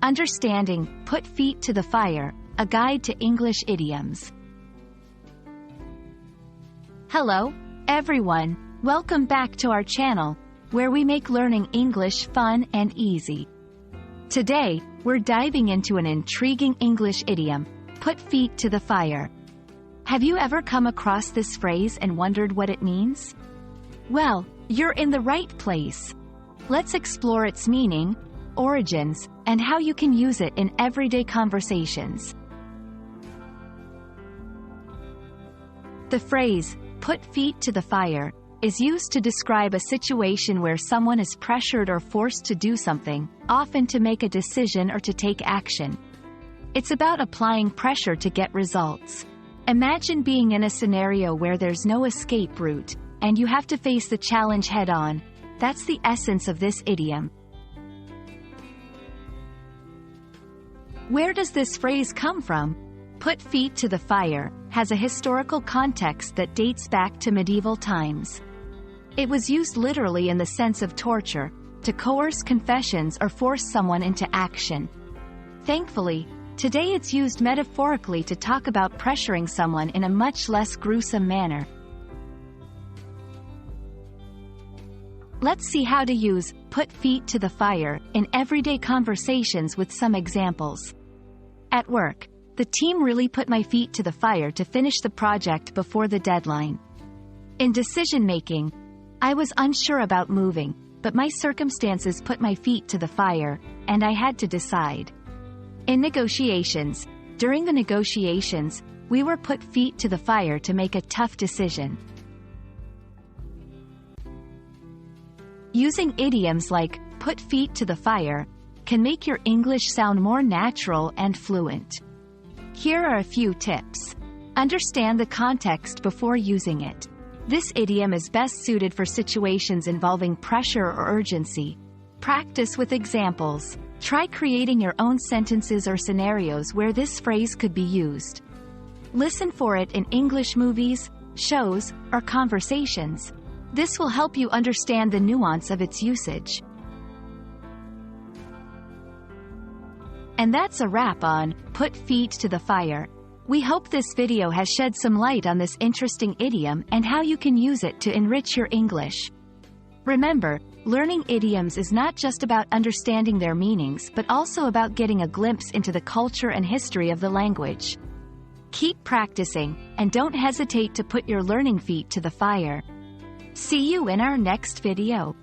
Understanding, Put Feet to the Fire, a guide to English idioms. Hello, everyone. Welcome back to our channel, where we make learning English fun and easy. Today, we're diving into an intriguing English idiom, put feet to the fire. Have you ever come across this phrase and wondered what it means? Well, you're in the right place. Let's explore its meaning, origins, and how you can use it in everyday conversations. The phrase, put feet to the fire, is used to describe a situation where someone is pressured or forced to do something, often to make a decision or to take action. It's about applying pressure to get results. Imagine being in a scenario where there's no escape route, and you have to face the challenge head-on. That's the essence of this idiom. Where does this phrase come from? Put feet to the fire has a historical context that dates back to medieval times. It was used literally in the sense of torture, to coerce confessions or force someone into action. Thankfully, today it's used metaphorically to talk about pressuring someone in a much less gruesome manner. Let's see how to use put feet to the fire in everyday conversations with some examples. At work, the team really put my feet to the fire to finish the project before the deadline. In decision-making, I was unsure about moving, but my circumstances put my feet to the fire, and I had to decide. In negotiations, during the negotiations, we were put feet to the fire to make a tough decision. Using idioms like put feet to the fire can make your English sound more natural and fluent. Here are a few tips. Understand the context before using it. This idiom is best suited for situations involving pressure or urgency. Practice with examples. Try creating your own sentences or scenarios where this phrase could be used. Listen for it in English movies, shows, or conversations. This will help you understand the nuance of its usage. And that's a wrap on Put Feet to the Fire. We hope this video has shed some light on this interesting idiom and how you can use it to enrich your English. Remember, learning idioms is not just about understanding their meanings but also about getting a glimpse into the culture and history of the language. Keep practicing, and don't hesitate to put your learning feet to the fire. See you in our next video.